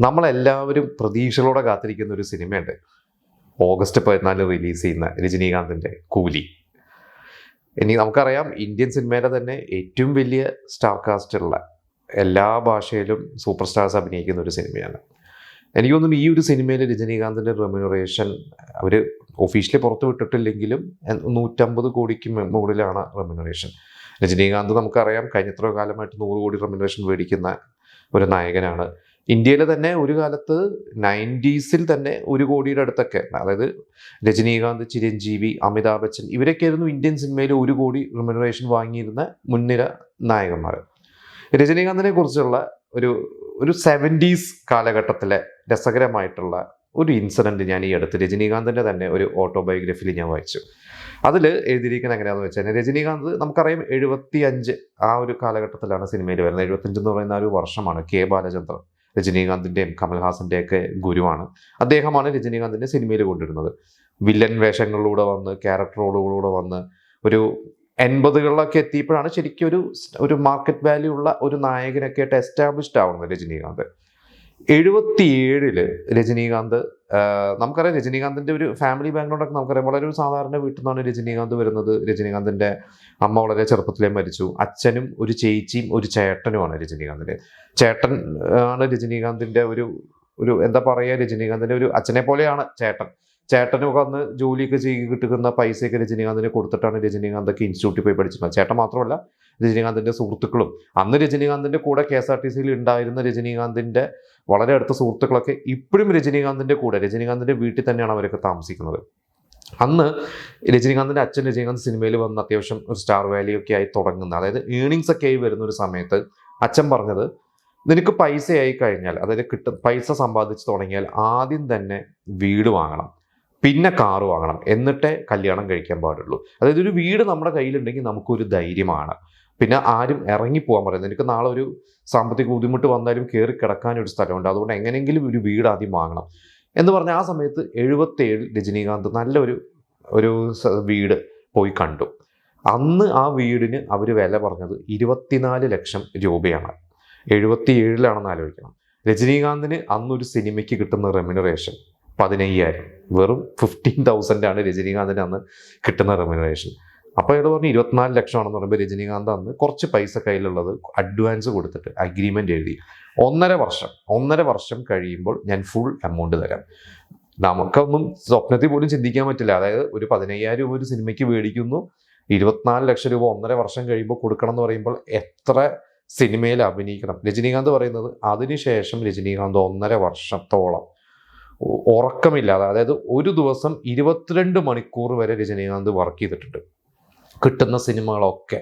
നമ്മളെല്ലാവരും പ്രതീക്ഷകളോടെ കാത്തിരിക്കുന്ന ഒരു സിനിമയുണ്ട്. ഓഗസ്റ്റ് 14 റിലീസ് ചെയ്യുന്ന രജനീകാന്തിൻ്റെ കൂലി. ഇനി നമുക്കറിയാം, ഇന്ത്യൻ സിനിമയുടെ തന്നെ ഏറ്റവും വലിയ സ്റ്റാർ കാസ്റ്റുള്ള, എല്ലാ ഭാഷയിലും സൂപ്പർ സ്റ്റാർസ് അഭിനയിക്കുന്ന ഒരു സിനിമയാണ്. എനിക്ക് തോന്നുന്നു ഈ ഒരു സിനിമയിൽ രജനീകാന്തിൻ്റെ റെമ്യൂണറേഷൻ അവർ ഒഫീഷ്യലി പുറത്തു വിട്ടിട്ടില്ലെങ്കിലും 150 കോടിക്ക് മുകളിലാണ് റെമ്യൂണറേഷൻ. രജനീകാന്ത് നമുക്കറിയാം കഴിഞ്ഞ എത്രയോ കാലമായിട്ട് 100 കോടി റെമ്യൂണറേഷൻ മേടിക്കുന്ന ഒരു നായകനാണ്. ഇന്ത്യയിൽ തന്നെ ഒരു കാലത്ത് 90s തന്നെ 1 കോടിയുടെ അടുത്തൊക്കെ, അതായത് രജനീകാന്ത്, ചിരഞ്ജീവി, അമിതാഭ് ബച്ചൻ ഇവരൊക്കെയായിരുന്നു ഇന്ത്യൻ സിനിമയിൽ 1 കോടി റെമ്യൂണറേഷൻ വാങ്ങിയിരുന്ന മുൻനിര നായകന്മാർ. രജനീകാന്തിനെ കുറിച്ചുള്ള ഒരു 70s കാലഘട്ടത്തിലെ രസകരമായിട്ടുള്ള ഒരു ഇൻസിഡൻറ്റ് ഞാൻ ഈ അടുത്ത് രജനീകാന്തിൻ്റെ തന്നെ ഒരു ഓട്ടോബയോഗ്രഫിയിൽ ഞാൻ വായിച്ചു. അതിൽ എഴുതിയിരിക്കുന്നത് എങ്ങനെയാണെന്ന് വെച്ചാൽ, രജനീകാന്ത് നമുക്കറിയാം 75 ആ ഒരു കാലഘട്ടത്തിലാണ് സിനിമയിൽ വരുന്നത്. 75 എന്ന് പറയുന്ന ഒരു വർഷമാണ്. കെ ബാലചന്ദ്രൻ രജനീകാന്തിൻ്റെയും കമൽഹാസൻ്റെയൊക്കെ ഗുരുവാണ്. അദ്ദേഹമാണ് രജനീകാന്തിൻ്റെ സിനിമയിൽ കൊണ്ടുവരുന്നത്. വില്ലൻ വേഷങ്ങളിലൂടെ വന്ന്, ക്യാരക്ടർ റോളുകളിലൂടെ വന്ന് ഒരു 80കളിലൊക്കെ എത്തിയപ്പോഴാണ് ശരിക്കും ഒരു മാർക്കറ്റ് വാല്യൂ ഉള്ള ഒരു നായകനൊക്കെ ആയിട്ട് എസ്റ്റാബ്ലിഷ്ഡ് ആവുന്നത് രജനീകാന്ത്. 77 രജനീകാന്ത്, നമുക്കറിയാം രജനീകാന്തിൻ്റെ ഒരു ഫാമിലി ബാക്ക്ഗ്രൗണ്ടൊക്കെ നമുക്കറിയാം. വളരെ ഒരു സാധാരണ വീട്ടിൽ നിന്നാണ് രജനീകാന്ത് വരുന്നത്. രജനീകാന്തിൻ്റെ അമ്മ വളരെ ചെറുപ്പത്തിലേ മരിച്ചു. അച്ഛനും ഒരു ചേച്ചിയും ഒരു ചേട്ടനുമാണ് രജനീകാന്തിൻ്റെ. ചേട്ടൻ ആണ് രജനീകാന്തിൻ്റെ ഒരു എന്താ പറയുക, രജനീകാന്തിൻ്റെ ഒരു അച്ഛനെ പോലെയാണ് ചേട്ടൻ. ചേട്ടനൊക്കെ അന്ന് ജോലിയൊക്കെ ചെയ്ത് കിട്ടുന്ന പൈസയൊക്കെ രജനീകാന്തിനെ കൊടുത്തിട്ടാണ് രജനീകാന്തൊക്കെ ഇൻസ്റ്റിറ്റ്യൂട്ടിൽ പോയി പഠിച്ചിരുന്നത്. ചേട്ടൻ മാത്രമല്ല, രജനീകാന്തിൻ്റെ സുഹൃത്തുക്കളും അന്ന് രജനീകാന്തിൻ്റെ കൂടെ KSRTCയിൽ ഉണ്ടായിരുന്ന രജനീകാന്തിൻ്റെ വളരെ അടുത്ത സുഹൃത്തുക്കളൊക്കെ ഇപ്പോഴും രജനീകാന്തിൻ്റെ കൂടെ, രജനീകാന്തിൻ്റെ വീട്ടിൽ തന്നെയാണ് അവരൊക്കെ താമസിക്കുന്നത്. അന്ന് രജനീകാന്തിൻ്റെ അച്ഛൻ രജനീകാന്ത് സിനിമയിൽ വന്ന് അത്യാവശ്യം ഒരു സ്റ്റാർ വാല്യൂ ഒക്കെ ആയി തുടങ്ങുന്ന, അതായത് ഏണിങ്സ് ഒക്കെ ആയി വരുന്ന ഒരു സമയത്ത് അച്ഛൻ പറഞ്ഞത്, നിനക്ക് പൈസയായി കഴിഞ്ഞാൽ, അതായത് പൈസ സമ്പാദിച്ച് തുടങ്ങിയാൽ ആദ്യം തന്നെ വീട് വാങ്ങണം, പിന്നെ കാറ് വാങ്ങണം, എന്നിട്ടേ കല്യാണം കഴിക്കാൻ പാടുള്ളൂ. അതായത് ഒരു വീട് നമ്മുടെ കയ്യിലുണ്ടെങ്കിൽ നമുക്കൊരു ധൈര്യമാണ്. പിന്നെ ആരും ഇറങ്ങിപ്പോകാൻ പറയുന്നത്, എനിക്ക് നാളെ ഒരു സാമ്പത്തിക ബുദ്ധിമുട്ട് വന്നാലും കയറി കിടക്കാനൊരു സ്ഥലമുണ്ട്, അതുകൊണ്ട് എങ്ങനെയെങ്കിലും ഒരു വീട് ആദ്യം വാങ്ങണം എന്ന് പറഞ്ഞ ആ സമയത്ത് 77 രജനീകാന്ത് നല്ലൊരു വീട് പോയി കണ്ടു. അന്ന് ആ വീടിന് അവർ വില പറഞ്ഞത് 24 ലക്ഷം രൂപയാണ്. 77 ആലോചിക്കണം. രജനീകാന്തിന് അന്നൊരു സിനിമയ്ക്ക് കിട്ടുന്ന റെമ്യൂണറേഷൻ 15,000, വെറും 15,000 ആണ് രജനീകാന്തിന് അന്ന് കിട്ടുന്ന റെമ്യൂണറേഷൻ. അപ്പോൾ അയാൾ പറഞ്ഞു 24 ലക്ഷമാണെന്ന് പറയുമ്പോൾ രജനീകാന്ത് അന്ന് കുറച്ച് പൈസ കയ്യിലുള്ളത് അഡ്വാൻസ് കൊടുത്തിട്ട് അഗ്രിമെൻ്റ് എഴുതി, 1.5 വർഷം കഴിയുമ്പോൾ ഞാൻ ഫുൾ എമൗണ്ട് തരാം. നമുക്കൊന്നും സ്വപ്നത്തിൽ പോലും ചിന്തിക്കാൻ പറ്റില്ല. അതായത് ഒരു 15,000 രൂപ ഒരു സിനിമയ്ക്ക് മേടിക്കുന്നു, 24 ലക്ഷം രൂപ 1.5 വർഷം കഴിയുമ്പോൾ കൊടുക്കണം എന്ന് പറയുമ്പോൾ എത്ര സിനിമയിൽ അഭിനയിക്കണം. രജനീകാന്ത് പറയുന്നത് അതിനുശേഷം രജനീകാന്ത് 1.5 വർഷത്തോളം ഉറക്കമില്ലാതെ, അതായത് ഒരു ദിവസം 22 മണിക്കൂർ വരെ രജനീകാന്ത് വർക്ക് ചെയ്തിട്ടുണ്ട്. കിട്ടുന്ന സിനിമകളൊക്കെ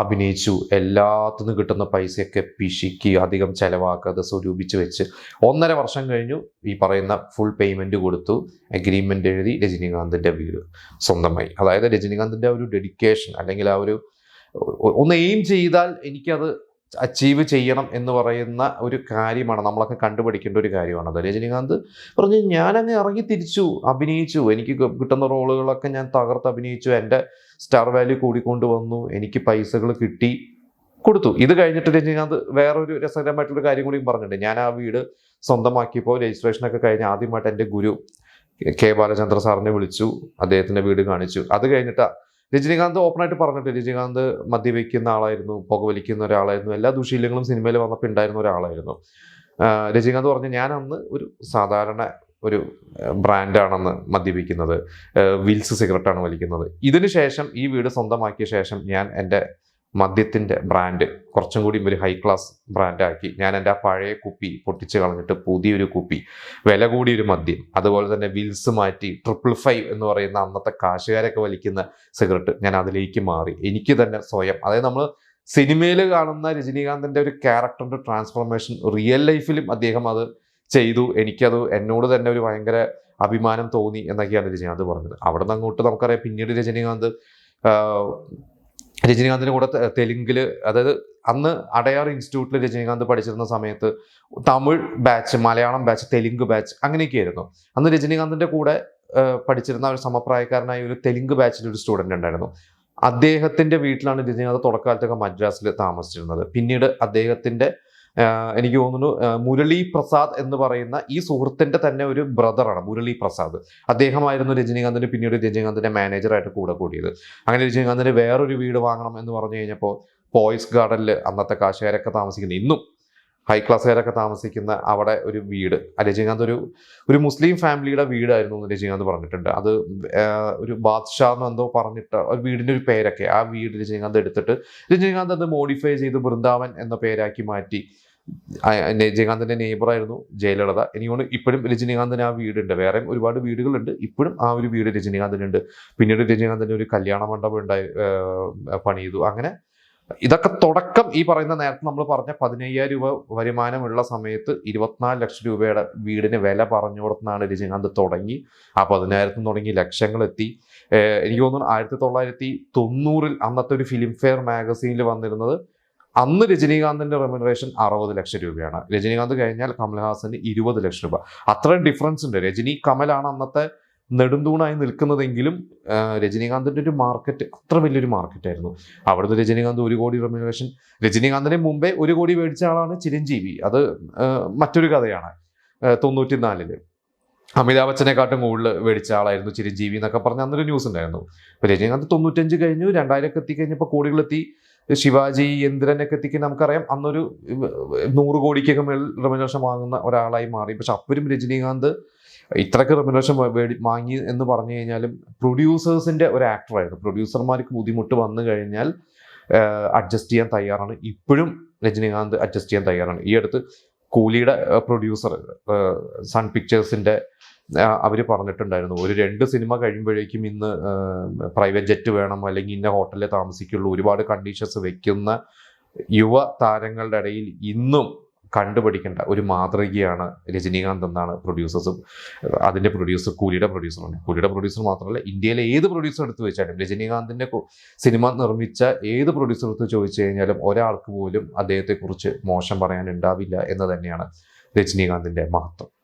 അഭിനയിച്ചു, എല്ലാത്തിനും കിട്ടുന്ന പൈസയൊക്കെ പിശുക്കി അധികം ചിലവാക്കാതെ സ്വരൂപിച്ച് വെച്ച് 1.5 വർഷം കഴിഞ്ഞു. ഈ പറയുന്ന ഫുൾ പേയ്മെൻറ്റ് കൊടുത്തു, അഗ്രിമെൻ്റ് എഴുതി, രജനീകാന്തിൻ്റെ വീട് സ്വന്തമായി. അതായത് രജനീകാന്തിൻ്റെ ഒരു ഡെഡിക്കേഷൻ, അല്ലെങ്കിൽ ഒന്ന് എയിം ചെയ്താൽ എനിക്കത് അച്ചീവ് ചെയ്യണം എന്ന് പറയുന്ന ഒരു കാര്യമാണ്, നമ്മളൊക്കെ കണ്ടുപിടിക്കേണ്ട ഒരു കാര്യമാണത്. രജനീകാന്ത് പറഞ്ഞു, ഞാനങ്ങ് ഇറങ്ങി തിരിച്ചു, അഭിനയിച്ചു, എനിക്ക് കിട്ടുന്ന റോളുകളൊക്കെ ഞാൻ തകർത്ത് അഭിനയിച്ചു, എൻ്റെ സ്റ്റാർ വാല്യൂ കൂടിക്കൊണ്ട് വന്നു, എനിക്ക് പൈസകൾ കിട്ടി, കൊടുത്തു. ഇത് കഴിഞ്ഞിട്ട് രജനീകാന്ത് വേറൊരു രസകരമായിട്ടുള്ള കാര്യം കൂടി പറഞ്ഞിട്ടുണ്ട്. ഞാൻ ആ വീട് സ്വന്തമാക്കിയപ്പോൾ രജിസ്ട്രേഷനൊക്കെ കഴിഞ്ഞ് ആദ്യമായിട്ട് എൻ്റെ ഗുരു കെ ബാലചന്ദ്ര സാറിനെ വിളിച്ചു, അദ്ദേഹത്തിൻ്റെ വീട് കാണിച്ചു. അത് കഴിഞ്ഞിട്ട് രജനീകാന്ത് ഓപ്പണായിട്ട് പറഞ്ഞിട്ട്, രജനീകാന്ത് മദ്യപിക്കുന്ന ആളായിരുന്നു, പുകവലിക്കുന്ന ഒരാളായിരുന്നു, എല്ലാ ദുശീലങ്ങളും സിനിമയിൽ വന്നപ്പോൾ ഉണ്ടായിരുന്ന ഒരാളായിരുന്നു. രജനീകാന്ത് പറഞ്ഞു, ഞാൻ അന്ന് ഒരു സാധാരണ ഒരു ബ്രാൻഡാണെന്ന് മദ്യപിക്കുന്നത്, വിൽസ് സിഗരറ്റാണ് വലിക്കുന്നത്. ഇതിന് ശേഷം ഈ വീട് സ്വന്തമാക്കിയ ശേഷം ഞാൻ എൻ്റെ മദ്യത്തിൻ്റെ ബ്രാൻഡ് കുറച്ചും കൂടി ഒരു ഹൈ ക്ലാസ് ബ്രാൻഡാക്കി. ഞാൻ എൻ്റെ ആ പഴയ കുപ്പി പൊട്ടിച്ച് കളഞ്ഞിട്ട് പുതിയൊരു കുപ്പി, വില കൂടിയൊരു മദ്യം, അതുപോലെ തന്നെ വിൽസ് മാറ്റി 555 എന്ന് പറയുന്ന അന്നത്തെ കാശുകാരൊക്കെ വലിക്കുന്ന സിഗരറ്റ്, ഞാൻ അതിലേക്ക് മാറി. എനിക്ക് തന്നെ സ്വയം, അതായത് നമ്മൾ സിനിമയിൽ കാണുന്ന രജനീകാന്തിൻ്റെ ഒരു ക്യാരക്ടറിൻ്റെ ട്രാൻസ്ഫോർമേഷൻ റിയൽ ലൈഫിലും അദ്ദേഹം അത് ചെയ്തു. എനിക്കത് എന്നോട് തന്നെ ഒരു ഭയങ്കര അഭിമാനം തോന്നി എന്നൊക്കെയാണ് രജനീകാന്ത് പറഞ്ഞത്. അവിടെ നിന്ന് അങ്ങോട്ട് നമുക്കറിയാം, പിന്നീട് രജനീകാന്തിൻ്റെ കൂടെ തെലുങ്കിൽ, അതായത് അന്ന് അടയാർ ഇൻസ്റ്റിറ്റ്യൂട്ടിൽ രജനീകാന്ത് പഠിച്ചിരുന്ന സമയത്ത് Tamil batch, Malayalam batch, Telugu batch അങ്ങനെയൊക്കെയായിരുന്നു. അന്ന് രജനീകാന്തിൻ്റെ കൂടെ പഠിച്ചിരുന്ന ഒരു സമപ്രായക്കാരനായ ഒരു തെലുങ്ക് ബാച്ചിൻ്റെ ഒരു സ്റ്റുഡൻ്റ് ഉണ്ടായിരുന്നു. അദ്ദേഹത്തിൻ്റെ വീട്ടിലാണ് രജനീകാന്ത് തുടക്കകാലത്തൊക്കെ മദ്രാസിൽ താമസിച്ചിരുന്നത്. പിന്നീട് അദ്ദേഹത്തിൻ്റെ എനിക്ക് തോന്നുന്നു മുരളി പ്രസാദ് എന്ന് പറയുന്ന ഈ സുഹൃത്തിന്റെ തന്നെ ഒരു ബ്രദറാണ് മുരളി പ്രസാദ്. അദ്ദേഹമായിരുന്നു രജനീകാന്തിന് പിന്നീട് രജനീകാന്തിന്റെ മാനേജറായിട്ട് കൂടെ കൂടിയത്. അങ്ങനെ രജനീകാന്തിന് വേറൊരു വീട് വാങ്ങണം എന്ന് പറഞ്ഞു കഴിഞ്ഞപ്പോൾ പോയ്സ് ഗാർഡനിൽ അന്നത്തെ കാശുകാരൊക്കെ താമസിക്കുന്ന, ഇന്നും ഹൈ ക്ലാസ്സുകാരൊക്കെ താമസിക്കുന്ന അവിടെ ഒരു വീട് രജനീകാന്ത് ഒരു മുസ്ലിം ഫാമിലിയുടെ വീടായിരുന്നു എന്ന് രജനീകാന്ത് പറഞ്ഞിട്ടുണ്ട്. അത് ഒരു ബാദ്ഷാ എന്നെന്തോ പറഞ്ഞിട്ട് ഒരു വീടിൻ്റെ ഒരു പേരൊക്കെ ആ വീട് രജനീകാന്ത് എടുത്തിട്ട് രജനീകാന്ത് അത് മോഡിഫൈ ചെയ്ത് ബൃന്ദാവൻ എന്ന പേരാക്കി മാറ്റി. രജനീകാന്തിന്റെ നെയ്ബറായിരുന്നു ജയലളിത. എനിക്കൊന്ന് ഇപ്പോഴും രജനീകാന്തിന് ആ വീടുണ്ട്. വേറെ ഒരുപാട് വീടുകളുണ്ട്, ഇപ്പോഴും ആ ഒരു വീട് രജനീകാന്തിനുണ്ട്. പിന്നീട് രജനീകാന്തിന് ഒരു കല്യാണ മണ്ഡപം ഉണ്ടായി പണിതു. അങ്ങനെ ഇതൊക്കെ തുടക്കം ഈ പറയുന്ന നേരത്തെ നമ്മൾ പറഞ്ഞ 15,000 രൂപ വരുമാനമുള്ള സമയത്ത് 24 ലക്ഷം രൂപയുടെ വീടിന് വില പറഞ്ഞു കൊടുത്താണ് രജനീകാന്ത് തുടങ്ങി. ആ 10,000 തുടങ്ങി ലക്ഷങ്ങളെത്തി. എനിക്ക് തോന്നുന്നു 1990 അന്നത്തെ ഒരു ഫിലിം ഫെയർ മാഗസീനിൽ വന്നിരുന്നത് അന്ന് രജനീകാന്തിന്റെ റെമ്യൂണറേഷൻ 60 ലക്ഷം രൂപയാണ്. രജനീകാന്ത് കഴിഞ്ഞാൽ കമൽഹാസന് 20 ലക്ഷം രൂപ. അത്രയും ഡിഫറൻസ് ഉണ്ട്. രജനി കമലാണ് അന്നത്തെ നെടുന്തൂണായി നിൽക്കുന്നതെങ്കിലും രജനീകാന്തിന്റെ ഒരു മാർക്കറ്റ് അത്ര വലിയൊരു മാർക്കറ്റായിരുന്നു. അവിടുന്ന് രജനീകാന്ത് 1 കോടി റെമ്യൂണറേഷൻ, രജനീകാന്തിന് മുമ്പേ 1 കോടി മേടിച്ച ആളാണ് ചിരഞ്ജീവി. അത് മറ്റൊരു കഥയാണ്. 94 അമിതാഭ് ബച്ചനെക്കാട്ടും കൂടുതൽ മേടിച്ച ആളായിരുന്നു ചിരഞ്ജീവി എന്നൊക്കെ പറഞ്ഞ അന്നൊരു ന്യൂസ് ഉണ്ടായിരുന്നു. അപ്പൊ രജനീകാന്ത് 95 കഴിഞ്ഞു, 2000 എത്തിക്കഴിഞ്ഞപ്പോൾ കോടികളെത്തി. ശിവാജി ഇന്ദ്രനൊക്കെ എത്തിക്കാൻ നമുക്കറിയാം അന്നൊരു 100 കോടിക്കൊക്കെ മേൽ റെമ്യൂണറേഷൻ വാങ്ങുന്ന ഒരാളായി മാറി. പക്ഷെ അപ്പോഴും രജനീകാന്ത് ഇത്രയ്ക്ക് റെമ്യൂണറേഷൻ വാങ്ങി എന്ന് പറഞ്ഞു കഴിഞ്ഞാലും പ്രൊഡ്യൂസേഴ്സിന്റെ ഒരു ആക്ടറായിരുന്നു. പ്രൊഡ്യൂസർമാർക്ക് ബുദ്ധിമുട്ട് വന്നു കഴിഞ്ഞാൽ അഡ്ജസ്റ്റ് ചെയ്യാൻ തയ്യാറാണ്. ഇപ്പോഴും രജനീകാന്ത് അഡ്ജസ്റ്റ് ചെയ്യാൻ തയ്യാറാണ്. ഈ അടുത്ത് കൂലിയുടെ പ്രൊഡ്യൂസർ സൺ പിക്ചേഴ്സിന്റെ അവർ പറഞ്ഞിട്ടുണ്ടായിരുന്നു, ഒരു 2 സിനിമ കഴിയുമ്പോഴേക്കും ഇന്ന് പ്രൈവറ്റ് ജെറ്റ് വേണം, അല്ലെങ്കിൽ ഇന്ന ഹോട്ടലിൽ താമസിക്കുള്ളൂ, ഒരുപാട് കണ്ടീഷൻസ് വെക്കുന്ന യുവ താരങ്ങളുടെ ഇടയിൽ ഇന്നും കണ്ടുപിടിക്കേണ്ട ഒരു മാതൃകയാണ് രജനീകാന്ത് എന്നാണ് പ്രൊഡ്യൂസേഴ്സും അതിൻ്റെ കൂലിയുടെ പ്രൊഡ്യൂസറാണ്. കൂലിയുടെ പ്രൊഡ്യൂസർ മാത്രമല്ല, ഇന്ത്യയിലെ ഏത് പ്രൊഡ്യൂസർ എടുത്ത് വെച്ചാലും രജനീകാന്തിൻ്റെ സിനിമ നിർമ്മിച്ച ഏത് പ്രൊഡ്യൂസർ എടുത്ത് ചോദിച്ചു കഴിഞ്ഞാലും ഒരാൾക്ക് പോലും അദ്ദേഹത്തെക്കുറിച്ച് മോശം പറയാനുണ്ടാവില്ല എന്ന് തന്നെയാണ് രജനീകാന്തിൻ്റെ മഹത്വം.